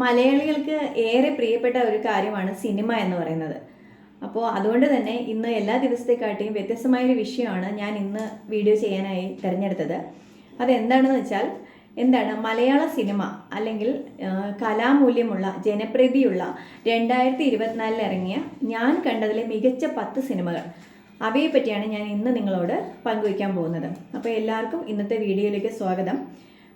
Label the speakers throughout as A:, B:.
A: മലയാളികൾക്ക് ഏറെ പ്രിയപ്പെട്ട ഒരു കാര്യമാണ് സിനിമ എന്ന് പറയുന്നത്. അപ്പോൾ അതുകൊണ്ട് തന്നെ ഇന്ന് എല്ലാ ദിവസത്തെക്കാട്ടിയും വ്യത്യസ്തമായൊരു വിഷയമാണ് ഞാൻ ഇന്ന് വീഡിയോ ചെയ്യാനായി തിരഞ്ഞെടുത്തത്. അതെന്താണെന്ന് വെച്ചാൽ മലയാള സിനിമ അല്ലെങ്കിൽ കലാമൂല്യമുള്ള ജനപ്രീതിയുള്ള 2024 ഇറങ്ങിയ ഞാൻ കണ്ടതിലെ മികച്ച 10 സിനിമകൾ, അവയെ പറ്റിയാണ് ഞാൻ ഇന്ന് നിങ്ങളോട് പങ്കുവയ്ക്കാൻ പോകുന്നത്. അപ്പോൾ എല്ലാവർക്കും ഇന്നത്തെ വീഡിയോയിലേക്ക് സ്വാഗതം.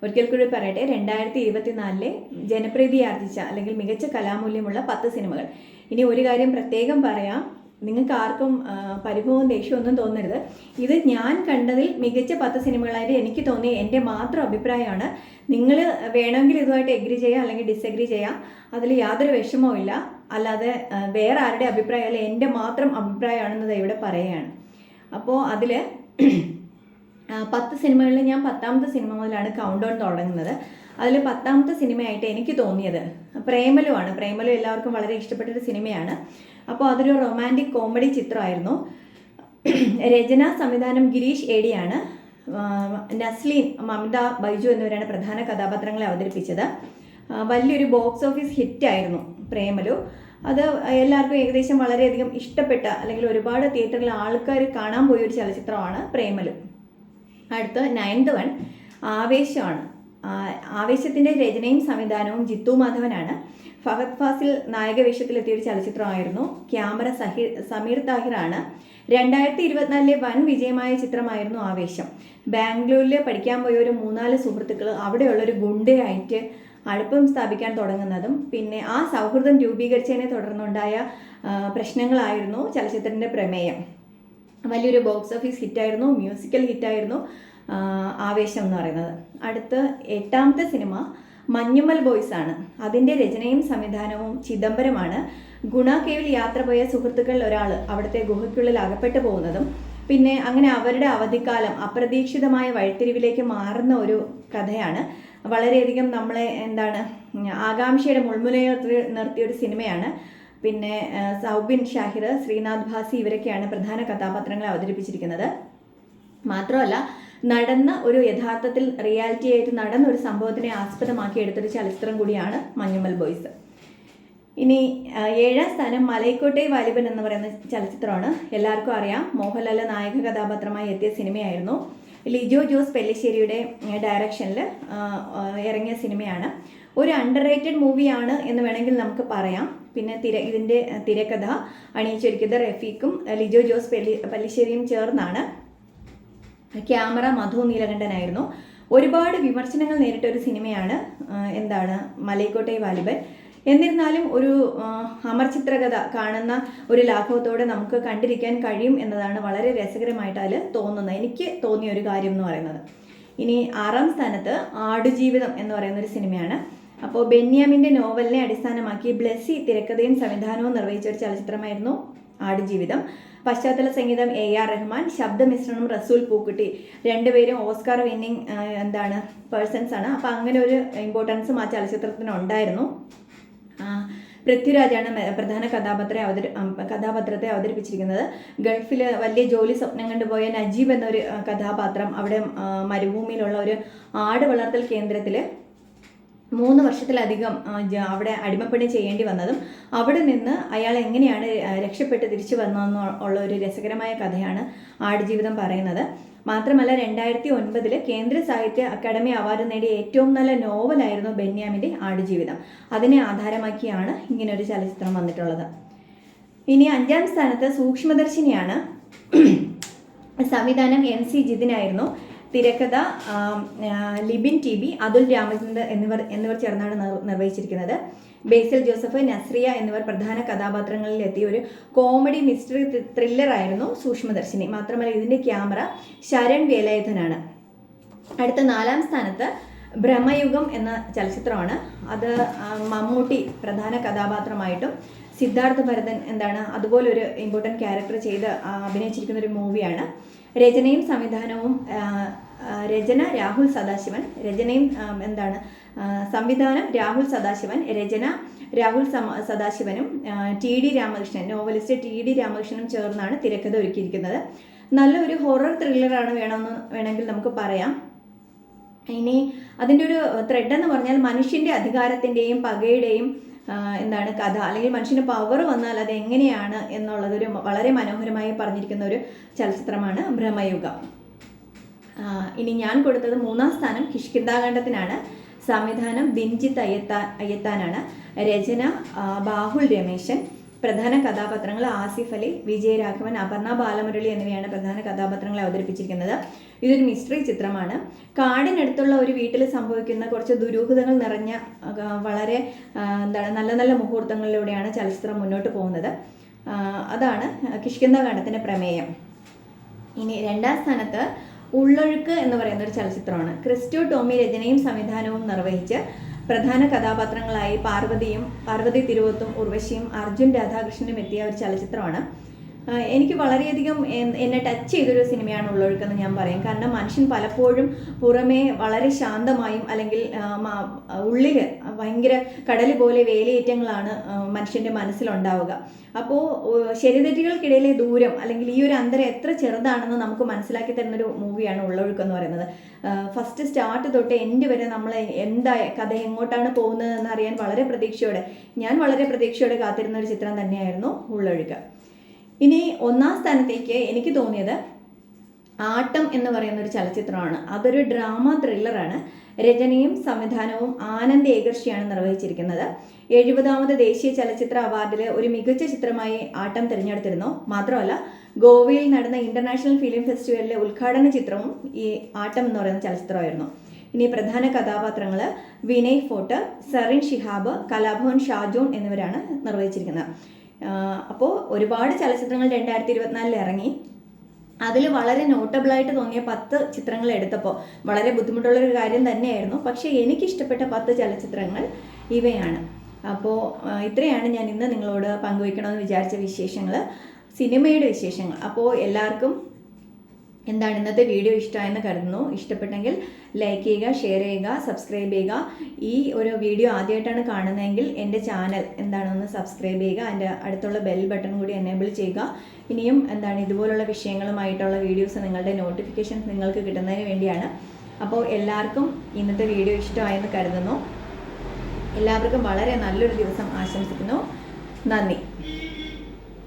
A: ഒരിക്കൽ കൂടി പറയട്ടെ, 2024 ജനപ്രീതി ആർജിച്ച അല്ലെങ്കിൽ മികച്ച കലാമൂല്യമുള്ള 10 സിനിമകൾ. ഇനി ഒരു കാര്യം പ്രത്യേകം പറയാം, നിങ്ങൾക്ക് ആർക്കും പരിഭവവും ദേഷ്യവും ഒന്നും തോന്നരുത്. ഇത് ഞാൻ കണ്ടതിൽ മികച്ച 10 സിനിമകളായിട്ട് എനിക്ക് തോന്നിയ എൻ്റെ മാത്രം അഭിപ്രായമാണ്. നിങ്ങൾ വേണമെങ്കിൽ ഇതുമായിട്ട് എഗ്രി ചെയ്യാം അല്ലെങ്കിൽ ഡിസഗ്രി ചെയ്യാം, അതിൽ യാതൊരു വിഷമവും ഇല്ല. അല്ലാതെ വേറെ ആരുടെ അഭിപ്രായം അല്ല, എൻ്റെ മാത്രം അഭിപ്രായമാണെന്നത് ഇവിടെ പറയുകയാണ്. അപ്പോൾ അതിൽ 10 സിനിമകളിൽ ഞാൻ 10ാമത്തെ സിനിമ മുതലാണ് കൗണ്ട് ഡൗൺ തുടങ്ങുന്നത്. അതിൽ 10ാമത്തെ സിനിമയായിട്ട് എനിക്ക് തോന്നിയത് പ്രേമലുവാണ്. പ്രേമലു എല്ലാവർക്കും വളരെ ഇഷ്ടപ്പെട്ടൊരു സിനിമയാണ്. അപ്പോൾ അതൊരു റൊമാൻറ്റിക് കോമഡി ചിത്രമായിരുന്നു. രചന സംവിധാനം ഗിരീഷ് ഏടിയാണ്. നസ്ലീൻ, മമിത ബൈജു എന്നിവരാണ് പ്രധാന കഥാപാത്രങ്ങളെ അവതരിപ്പിച്ചത്. വലിയൊരു ബോക്സ് ഓഫീസ് ഹിറ്റായിരുന്നു പ്രേമലു. അത് എല്ലാവർക്കും ഏകദേശം വളരെയധികം ഇഷ്ടപ്പെട്ട അല്ലെങ്കിൽ ഒരുപാട് തിയേറ്ററിൽ ആൾക്കാർ കാണാൻ പോയൊരു ചലച്ചിത്രമാണ് പ്രേമലു. അടുത്ത 9th വൺ ആവേശമാണ്. ആവേശത്തിൻ്റെ രചനയും സംവിധാനവും ജിത്തു മാധവനാണ്. ഫഹദ് ഫാസിൽ നായക വേഷത്തിലെത്തിയൊരു ചലച്ചിത്രമായിരുന്നു. ക്യാമറ സമീർ താഹിറാണ്. 2024 വൻ വിജയമായ ചിത്രമായിരുന്നു ആവേശം. ബാംഗ്ലൂരിൽ പഠിക്കാൻ പോയ ഒരു 3-4 സുഹൃത്തുക്കൾ അവിടെയുള്ളൊരു ഗുണ്ടയായിട്ട് അടുപ്പം സ്ഥാപിക്കാൻ തുടങ്ങുന്നതും പിന്നെ ആ സൗഹൃദം രൂപീകരിച്ചതിനെ തുടർന്നുണ്ടായ പ്രശ്നങ്ങളായിരുന്നു ചലച്ചിത്രത്തിൻ്റെ പ്രമേയം. വലിയൊരു ബോക്സ് ഓഫീസ് ഹിറ്റായിരുന്നു, മ്യൂസിക്കൽ ഹിറ്റായിരുന്നു ആവേശം എന്ന് പറയുന്നത്. അടുത്ത് 8ാമത്തെ സിനിമ മഞ്ഞുമൽ ബോയ്സ് ആണ്. അതിൻ്റെ രചനയും സംവിധാനവും ചിദംബരമാണ്. ഗുണ കേവിൽ യാത്ര പോയ സുഹൃത്തുക്കളിൽ ഒരാൾ അവിടുത്തെ ഗുഹയ്ക്കുള്ളിൽ അകപ്പെട്ടു പോകുന്നതും പിന്നെ അങ്ങനെ അവരുടെ അവധിക്കാലം അപ്രതീക്ഷിതമായ വഴിത്തിരിവിലേക്ക് മാറുന്ന ഒരു കഥയാണ്. വളരെയധികം നമ്മളെ ആകാംക്ഷയുടെ മുൾമുനയിൽ നിർത്തിയൊരു സിനിമയാണ്. പിന്നെ സൗബിൻ ഷാഹിർ, ശ്രീനാഥ് ഭാസി ഇവരൊക്കെയാണ് പ്രധാന കഥാപാത്രങ്ങളെ അവതരിപ്പിച്ചിരിക്കുന്നത്. മാത്രമല്ല നടന്ന ഒരു യഥാർത്ഥത്തിൽ റിയാലിറ്റി ആയിട്ട് നടന്ന ഒരു സംഭവത്തിനെ ആസ്പദമാക്കി എടുത്തൊരു ചലച്ചിത്രം കൂടിയാണ് മഞ്ഞുമൽ ബോയ്സ്. ഇനി 7ാം സ്ഥാനം മലൈക്കോട്ടെ വാലിബൻ എന്ന് പറയുന്ന ചലച്ചിത്രമാണ്. എല്ലാവർക്കും അറിയാം, മോഹൻലാൽ നായക കഥാപാത്രമായി എത്തിയ സിനിമയായിരുന്നു. ലിജോ ജോസ് പെല്ലിശ്ശേരിയുടെ ഡയറക്ഷനിൽ ഇറങ്ങിയ സിനിമയാണ്. ഒരു അണ്ടർ റേറ്റഡ് മൂവിയാണ് എന്ന് വേണമെങ്കിൽ നമുക്ക് പറയാം. പിന്നെ ഇതിൻ്റെ തിരക്കഥ അണിയിച്ചൊരുക്കിയത് റഫീഖും ലിജോ ജോസ് പെല്ലിശ്ശേരിയും ചേർന്നാണ്. ക്യാമറ മധു നീലകണ്ഠനായിരുന്നു. ഒരുപാട് വിമർശനങ്ങൾ നേരിട്ട ഒരു സിനിമയാണ് മലൈക്കോട്ടെ വാലിബൻ. എന്നിരുന്നാലും ഒരു അമർ ചിത്രകഥ കാണുന്ന ഒരു ലാഘവത്തോടെ നമുക്ക് കണ്ടിരിക്കാൻ കഴിയും എന്നതാണ് വളരെ രസകരമായിട്ട് അതിൽ തോന്നുന്നത്, എനിക്ക് തോന്നിയ ഒരു കാര്യം എന്ന് പറയുന്നത്. ഇനി 6ാം സ്ഥാനത്ത് ആടുജീവിതം എന്ന് പറയുന്നൊരു സിനിമയാണ്. അപ്പോൾ ബെന്യാമിൻ്റെ നോവലിനെ അടിസ്ഥാനമാക്കി ബ്ലെസ്സി തിരക്കഥയും സംവിധാനവും നിർവഹിച്ച ഒരു ചലച്ചിത്രമായിരുന്നു ആടുജീവിതം. പശ്ചാത്തല സംഗീതം AR റഹ്മാൻ, ശബ്ദമിശ്രണം റസൂൽ പൂക്കുട്ടി. രണ്ടുപേരും ഓസ്കാർ വിന്നിങ് പേഴ്സൺസ് ആണ്. അപ്പോൾ അങ്ങനെ ഒരു ഇമ്പോർട്ടൻസും ആ ചലച്ചിത്രത്തിന് ഉണ്ടായിരുന്നു. പൃഥ്വിരാജാണ് പ്രധാന കഥാപാത്രത്തെ അവതരിപ്പിച്ചിരിക്കുന്നത്. ഗൾഫിൽ വലിയ ജോലി സ്വപ്നം കണ്ടുപോയ നജീബ് എന്നൊരു കഥാപാത്രം അവിടെ മരുഭൂമിയിലുള്ള ഒരു ആട് വളർത്തൽ കേന്ദ്രത്തിൽ 3 വർഷത്തിലധികം അവിടെ അടിമപ്പണി ചെയ്യേണ്ടി വന്നതും അവിടെ നിന്ന് അയാൾ എങ്ങനെയാണ് രക്ഷപ്പെട്ട് തിരിച്ചു വന്നതെന്നുള്ള ഒരു രസകരമായ കഥയാണ് ആടുജീവിതം പറയുന്നത്. മാത്രമല്ല 2009 കേന്ദ്ര സാഹിത്യ അക്കാദമി അവാർഡ് നേടിയ ഏറ്റവും നല്ല നോവലായിരുന്നു ബെന്യാമിൻ്റെ ആടുജീവിതം. അതിനെ ആധാരമാക്കിയാണ് ഇങ്ങനൊരു ചലച്ചിത്രം വന്നിട്ടുള്ളത്. ഇനി 5ാം സ്ഥാനത്ത് സൂക്ഷ്മദർശിനിയാണ്. സംവിധാനം MC ജിതിനായിരുന്നു. തിരക്കഥ ലിബിൻ TB, അതുൽ രാമചന്ദ്രൻ എന്നിവർ ചേർന്നാണ് നിർവഹിച്ചിരിക്കുന്നത്. ബേസിൽ ജോസഫ്, നസ്രിയ എന്നിവർ പ്രധാന കഥാപാത്രങ്ങളിൽ എത്തിയ ഒരു കോമഡി മിസ്റ്ററി ത്രില്ലറായിരുന്നു സൂക്ഷ്മദർശിനി. മാത്രമല്ല ഇതിൻ്റെ ക്യാമറ ശരൺ വേലായുധനാണ്. അടുത്ത 4ാം സ്ഥാനത്ത് ഭ്രമയുഗം എന്ന ചലച്ചിത്രമാണ്. അത് മമ്മൂട്ടി പ്രധാന കഥാപാത്രമായിട്ടും സിദ്ധാർത്ഥ ഭരതൻ അതുപോലൊരു ഇമ്പോർട്ടൻറ്റ് ക്യാരക്ടർ ചെയ്ത് അഭിനയിച്ചിരിക്കുന്ന ഒരു മൂവിയാണ്. രചനയും സംവിധാനവും രചന രാഹുൽ സദാശിവൻ, സംവിധാനം രാഹുൽ സദാശിവൻ, രചന രാഹുൽ സദാശിവനും TD രാമകൃഷ്ണൻ, നോവലിസ്റ്റ് TD രാമകൃഷ്ണനും ചേർന്നാണ് തിരക്കഥ ഒരുക്കിയിരിക്കുന്നത്. നല്ലൊരു ഹൊറർ ത്രില്ലറാണ് വേണമെങ്കിൽ നമുക്ക് പറയാം. ഇനി അതിൻ്റെ ഒരു ത്രെഡ് എന്ന് പറഞ്ഞാൽ മനുഷ്യൻ്റെ അധികാരത്തിൻ്റെയും പകയുടെയും എന്താണ് കഥ, അല്ലെങ്കിൽ മനുഷ്യന് പവർ വന്നാൽ അത് എങ്ങനെയാണ് എന്നുള്ളതൊരു വളരെ മനോഹരമായി പറഞ്ഞിരിക്കുന്ന ഒരു ചലച്ചിത്രമാണ് ബ്രഹ്മയുഗം. ഇനി ഞാൻ കൊടുത്തത് 3-ാം സ്ഥാനം കിഷ്കിന്ധാകാന്ഡത്തിനാണ്. സംവിധാനം ദിൻജിത്ത് അയ്യത്താനാണ്. രചന ബാഹുൽ രമേശൻ. പ്രധാന കഥാപാത്രങ്ങൾ ആസിഫ് അലി, വിജയരാഘവൻ, അപർണ ബാലമുരളി എന്നിവയാണ് പ്രധാന കഥാപാത്രങ്ങളെ അവതരിപ്പിച്ചിരിക്കുന്നത്. ഇതൊരു മിസ്റ്ററി ചിത്രമാണ്. കാടിനടുത്തുള്ള ഒരു വീട്ടിൽ സംഭവിക്കുന്ന കുറച്ച് ദുരൂഹതകൾ നിറഞ്ഞ വളരെ നല്ല നല്ല മുഹൂർത്തങ്ങളിലൂടെയാണ് ചലച്ചിത്രം മുന്നോട്ട് പോകുന്നത്. അതാണ് കിഷ്കിന്ധാകാന്ഡത്തിൻ്റെ പ്രമേയം. ഇനി 2-ാം സ്ഥാനത്ത് ഉള്ളൊഴുക്ക് എന്ന് പറയുന്ന ഒരു ചലച്ചിത്രമാണ്. ക്രിസ്റ്റോ ടോമി രചനയും സംവിധാനവും നിർവഹിച്ച് പ്രധാന കഥാപാത്രങ്ങളായി പാർവതി തിരുവോത്തും ഉർവശിയും അർജുൻ രാധാകൃഷ്ണനും എത്തിയ ഒരു ചലച്ചിത്രമാണ്. എനിക്ക് വളരെയധികം എന്നെ ടച്ച് ചെയ്തൊരു സിനിമയാണ് ഉള്ളൊഴുക്കെന്ന് ഞാൻ പറയും. കാരണം മനുഷ്യൻ പലപ്പോഴും പുറമേ വളരെ ശാന്തമായും അല്ലെങ്കിൽ ഉള്ളിൽ ഭയങ്കര കടൽ പോലെ വേലിയേറ്റങ്ങളാണ് മനുഷ്യൻ്റെ മനസ്സിലുണ്ടാവുക. അപ്പോൾ ശരിതെറ്റുകൾക്കിടയിലെ ദൂരം അല്ലെങ്കിൽ ഈ ഒരു അന്തരം എത്ര ചെറുതാണെന്ന് നമുക്ക് മനസ്സിലാക്കി തരുന്നൊരു മൂവിയാണ് ഉള്ളൊഴുക്ക് എന്ന് പറയുന്നത്. ഫസ്റ്റ് സ്റ്റാർട്ട് തൊട്ട് എൻഡ് വരെ നമ്മൾ എന്താ കഥ എങ്ങോട്ടാണ് പോകുന്നതെന്ന് അറിയാൻ ഞാൻ വളരെ പ്രതീക്ഷയോടെ കാത്തിരുന്ന ഒരു ചിത്രം തന്നെയായിരുന്നു ഉള്ളൊഴുക്ക്. ഇനി 1-ാം സ്ഥാനത്തേക്ക് എനിക്ക് തോന്നിയത് ആട്ടം എന്ന് പറയുന്ന ഒരു ചലച്ചിത്രമാണ്. അതൊരു ഡ്രാമ ത്രില്ലറാണ്. രചനയും സംവിധാനവും ആനന്ദ് ഏകർഷിയാണ് നിർവഹിച്ചിരിക്കുന്നത്. 70ാമത് ദേശീയ ചലച്ചിത്ര അവാർഡിൽ ഒരു മികച്ച ചിത്രമായി ആട്ടം തിരഞ്ഞെടുത്തിരുന്നു. മാത്രമല്ല ഗോവയിൽ നടന്ന ഇന്റർനാഷണൽ ഫിലിം ഫെസ്റ്റിവലിലെ ഉദ്ഘാടന ചിത്രവും ഈ ആട്ടം എന്ന് പറയുന്ന ചലച്ചിത്രമായിരുന്നു. ഇനി പ്രധാന കഥാപാത്രങ്ങൾ വിനയ് ഫോർട്ട്, സറിൻ ഷിഹാബ്, കലാഭവൻ ഷാജോൺ എന്നിവരാണ് നിർവഹിച്ചിരിക്കുന്നത്. അപ്പോൾ ഒരുപാട് ചലച്ചിത്രങ്ങൾ 2024 ഇറങ്ങി. അതിൽ വളരെ നോട്ടബിളായിട്ട് തോന്നിയ 10 ചിത്രങ്ങൾ എടുത്തപ്പോൾ വളരെ ബുദ്ധിമുട്ടുള്ളൊരു കാര്യം തന്നെയായിരുന്നു. പക്ഷേ എനിക്കിഷ്ടപ്പെട്ട 10 ചലച്ചിത്രങ്ങൾ ഇവയാണ്. അപ്പോൾ ഇത്രയാണ് ഞാൻ ഇന്ന് നിങ്ങളോട് പങ്കുവയ്ക്കണമെന്ന് വിചാരിച്ച വിശേഷങ്ങൾ, സിനിമയുടെ വിശേഷങ്ങൾ. അപ്പോൾ എല്ലാവർക്കും ഇന്നത്തെ വീഡിയോ ഇഷ്ടമായെന്ന് കരുതുന്നു. ഇഷ്ടപ്പെട്ടെങ്കിൽ ലൈക്ക് ചെയ്യുക, ഷെയർ ചെയ്യുക, സബ്സ്ക്രൈബ് ചെയ്യുക. ഈ ഒരു വീഡിയോ ആദ്യമായിട്ടാണ് കാണുന്നതെങ്കിൽ എൻ്റെ ചാനൽ ഒന്ന് സബ്സ്ക്രൈബ് ചെയ്യുക. അതിൻ്റെ അടുത്തുള്ള ബെൽ ബട്ടൺ കൂടി എനേബിൾ ചെയ്യുക. ഇനിയും ഇതുപോലുള്ള വിഷയങ്ങളുമായിട്ടുള്ള വീഡിയോസ് നിങ്ങളുടെ നോട്ടിഫിക്കേഷൻസ് നിങ്ങൾക്ക് കിട്ടുന്നതിന് വേണ്ടിയാണ്. അപ്പോൾ എല്ലാവർക്കും ഇന്നത്തെ വീഡിയോ ഇഷ്ടമായെന്ന് കരുതുന്നു. എല്ലാവർക്കും വളരെ നല്ലൊരു ദിവസം ആശംസിക്കുന്നു. നന്ദി.